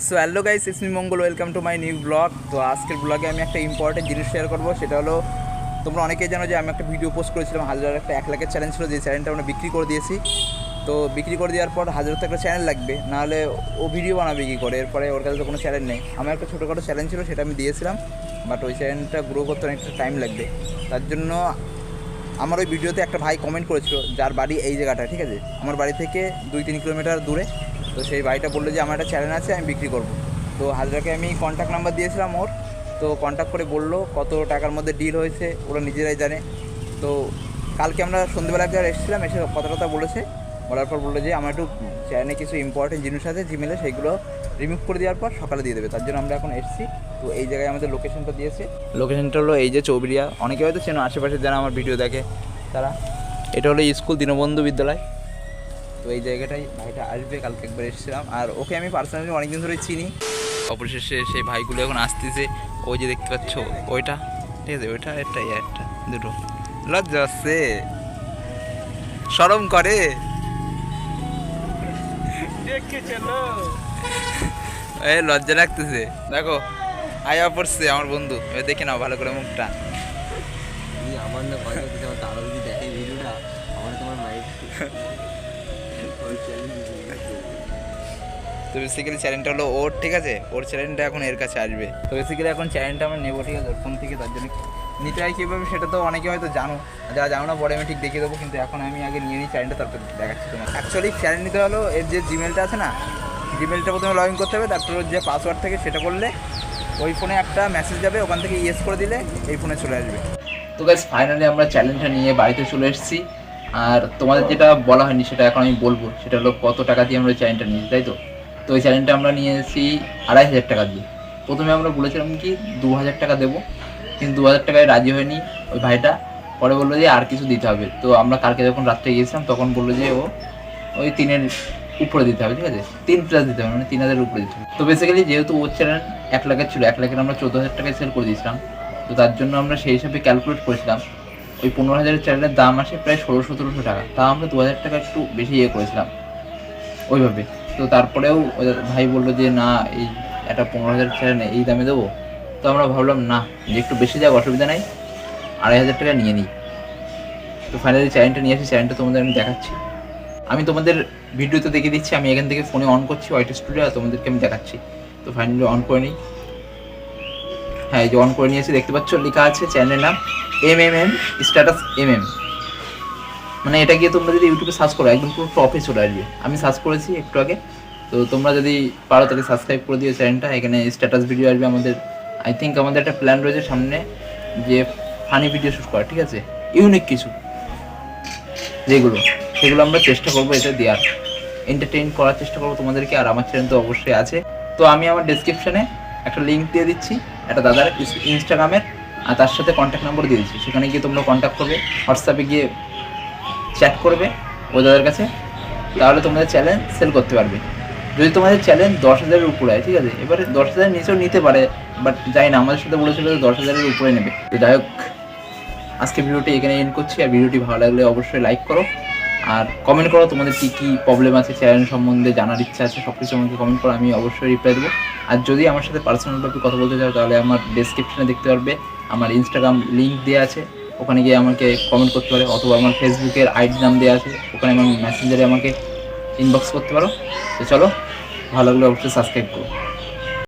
So hello guys, ইসমি Mangal, welcome to my new blog. তো আজকের ব্লগে আমি একটা ইম্পর্টেন্ট জিনিস শেয়ার করবো। সেটা হলো, তোমরা অনেকেই জানো যে আমি একটা ভিডিও পোস্ট করেছিলাম, হাজার একটা 1 লাখের চ্যালেঞ্জ ছিল, যে চ্যানেলটা আমরা বিক্রি করে দিয়েছি। তো বিক্রি করে দেওয়ার পর হাজার তো একটা চ্যানেল লাগবে, নাহলে ও ভিডিও বানাবে কী করে? এরপরে ওর কাছে তো কোনো চ্যানেল নেই। আমার একটা ছোটোখাটো চ্যালেঞ্জ ছিল, সেটা আমি দিয়েছিলাম, বাট ওই চ্যানেলটা গ্রো করতে অনেকটা টাইম লাগবে। তার জন্য আমার ওই ভিডিওতে একটা ভাই কমেন্ট করেছিল, যার বাড়ি এই জায়গাটা, ঠিক আছে, আমার বাড়ি থেকে 2-3 কিলোমিটার দূরে। তো সেই ভাইটা বললো যে আমার একটা চ্যানেল আছে, আমি বিক্রি করবো। তো হাজরাকে আমি কন্ট্যাক্ট নাম্বার দিয়েছিলাম ওর। তো কন্ট্যাক্ট করে বললো কত টাকার মধ্যে ডিল হয়েছে ওরা নিজেরাই জানে। তো কালকে আমরা সন্ধ্যেবেলা একবার এসেছিলাম, এসে কথা বলেছে। বলার পর বললো যে আমার একটু চ্যানেলে কিছু ইম্পর্টেন্ট জিনিস আছে জিমেলে, সেইগুলো রিমুভ করে দেওয়ার পর সকালে দিয়ে দেবে। তার জন্য আমরা এখন এসেছি। তো এই জায়গায় আমাদের লোকেশনটা দিয়েছে। লোকেশনটা হলো এই যে চৌবিরিয়া। অনেকে হয়তো চেনো, আশেপাশে যারা আমার ভিডিও দেখে তারা। এটা হলো স্কুল দীনবন্ধু বিদ্যালয়। তো এই জায়গাটাই ভাইটা আসবে। কালকে একবার এসেছিলাম, আর ওকে আমি পার্সোনালি অনেকদিন ধরেই চিনি। অবশেষে সেই ভাইগুলো এখন আসতেছে। ওই যে দেখতে পাচ্ছ ওইটা, ঠিক আছে, ওইটা একটা একটা দুটো। লজ্জা আসছে, শরম করে, এই লজ্জা লাগতেছে। দেখো আয়া পড়ছে আমার বন্ধু, দেখে নাও ভালো করে মুখটা। আমার না ভয় করতেছে, আমার দাদা যদি দেখে ভিডিওটা, আমার তোমার মাইক তো বেসিক্যালি চ্যানেলটা হলো ওর, ঠিক আছে, ওর চ্যানেলটা এখন এর কাছে আসবে। তো বেসিক্যালি এখন চ্যানেলটা আমরা নেবো, ঠিক আছে, ওর ফোন থেকে। তার জন্য নিতে হয় কীভাবে সেটা তো অনেকে হয়তো জানো, যারা জানো না পরে আমি ঠিক দেখিয়ে দেবো। কিন্তু এখন আমি আগে নিয়ে নিই চ্যানেলটা, তারপর দেখাচ্ছি তোমার। অ্যাকচুয়ালি চ্যানেল নিতে হলো এর যে জিমেলটা আছে না, জিমেলটা প্রথমে লগ ইন করতে হবে। তারপর ওর যে পাসওয়ার্ড থাকে সেটা করলে ওই ফোনে একটা মেসেজ যাবে, ওখান থেকে ইয়েস করে দিলে এই ফোনে চলে আসবে। তো গাইস ফাইনালি আমরা চ্যালেঞ্জটা নিয়ে বাড়িতে চলে এসেছি। আর তোমাদের যেটা বলা হয়নি সেটা এখন আমি বলবো, সেটা হলো কত টাকা দিয়ে আমরা চ্যালেঞ্জটা নিয়েছি, তাই তো? তো ওই চ্যালেঞ্জটা আমরা নিয়ে এসেছি 2,500 টাকা দিয়ে। প্রথমে আমরা বলেছিলাম কি 2,000 টাকা দেবো, কিন্তু 2,000 টাকায় রাজি হয়নি ওই ভাইটা। পরে বললো যে আর কিছু দিতে হবে। তো আমরা কালকে যখন রাত্রে গিয়েছিলাম তখন বললো যে ও ওই 3-এর উপরে দিতে হবে, ঠিক আছে, 3+ দিতে হবে, মানে 3,000 উপরে দিতে হবে। তো বেসিক্যালি যেহেতু ওর চ্যানেল 1 লাখের ছিল, 1 লাখের আমরা 14,000 টাকায় সেল করে দিয়েছিলাম। তো তার জন্য আমরা সেই হিসাবে ক্যালকুলেট করেছিলাম ওই 15,000 চ্যানেলের দাম আসে প্রায় 1600-1700 টাকা। তা আমরা 2,000 টাকা একটু বেশি করেছিলাম ওইভাবে। তো তারপরেও ভাই বললো যে না, এই একটা 15,000 চ্যানেল এই দামে দেবো। তো আমরা ভাবলাম না, যে একটু বেশি যাক অসুবিধা নাই, 2,500 টাকা নিয়ে নিই। তো ফাইনালি চ্যানেলটা নিয়ে আসি, চ্যানেলটা তোমাদের আমি দেখাচ্ছি। আমি তোমাদের ভিডিওতে দেখিয়ে দিচ্ছি, আমি এখান থেকে ফোনে অন করছি ওয়াইটি স্টুডিও, আর তোমাদেরকে আমি দেখাচ্ছি। তো ফাইনালি অন করে নিই। হ্যাঁ, এই যে অন করে নিয়েছি, দেখতে পাচ্ছ লেখা আছে চ্যানেলের নাম MMM স্ট্যাটাস MM। মানে এটা গিয়ে তোমরা যদি ইউটিউবে সার্চ করো একদম পুরো টপে চলে আসবে। আমি সার্চ করেছি একটু আগে। তো তোমরা যদি পারো তাহলে সাবস্ক্রাইব করে দিও চ্যানেলটা। এখানে স্ট্যাটাস ভিডিও আসবে আমাদের। আই থিঙ্ক আমাদের একটা প্ল্যান রয়েছে সামনে, যে ফানি ভিডিও শ্যুট করা, ঠিক আছে, ইউনিক কিছু যেগুলো, সেগুলো আমরা চেষ্টা করবো এতে দেওয়ার, এন্টারটেইন করার চেষ্টা করবো তোমাদেরকে। আর আমার চ্যানেল তো অবশ্যই আছে। তো আমি আমার ডেসক্রিপশনে একটা লিঙ্ক দিয়ে দিচ্ছি একটা দাদার ইনস্টাগ্রামের, আর তার সাথে কন্ট্যাক্ট নাম্বার দিয়ে দিচ্ছি। সেখানে গিয়ে তোমরা কন্ট্যাক্ট করবে, হোয়াটসঅ্যাপে গিয়ে চ্যাট করবে ওই দাদার কাছে, তাহলে তোমাদের চ্যালেঞ্জ সেল করতে পারবে। যদি তোমাদের চ্যালেঞ্জ 10,000-এর উপরে হয়, ঠিক আছে, এবারে 10,000 নিচেও নিতে পারে, বাট যাই না, আমাদের সাথে বলেছিল যে 10,000-এর উপরে নেবে। তো যাই হোক, আজকে ভিডিওটি এখানে এন্ড করছি। আর ভিডিওটি ভালো লাগলে অবশ্যই লাইক করো, আর কমেন্ট করো তোমাদের কী কী প্রবলেম আছে, চ্যানেল সম্বন্ধে জানার ইচ্ছা আছে, সব কিছু আমাকে কমেন্ট করো, আমি অবশ্যই রিপ্লাই দেবো। আর যদি আমার সাথে পার্সোনালভাবে কথা বলতে চাও তাহলে আমার ডেসক্রিপশনে দেখতে পারবে আমার ইনস্টাগ্রাম লিঙ্ক দেওয়া আছে, ওখানে গিয়ে আমাকে কমেন্ট করতে পারে, অথবা আমার ফেসবুকের আইডি নাম দেওয়া আছে, ওখানে আমার মেসেঞ্জারে আমাকে ইনবক্স করতে পারো। তো চলো, ভালো লাগলে অবশ্যই সাবস্ক্রাইব করো।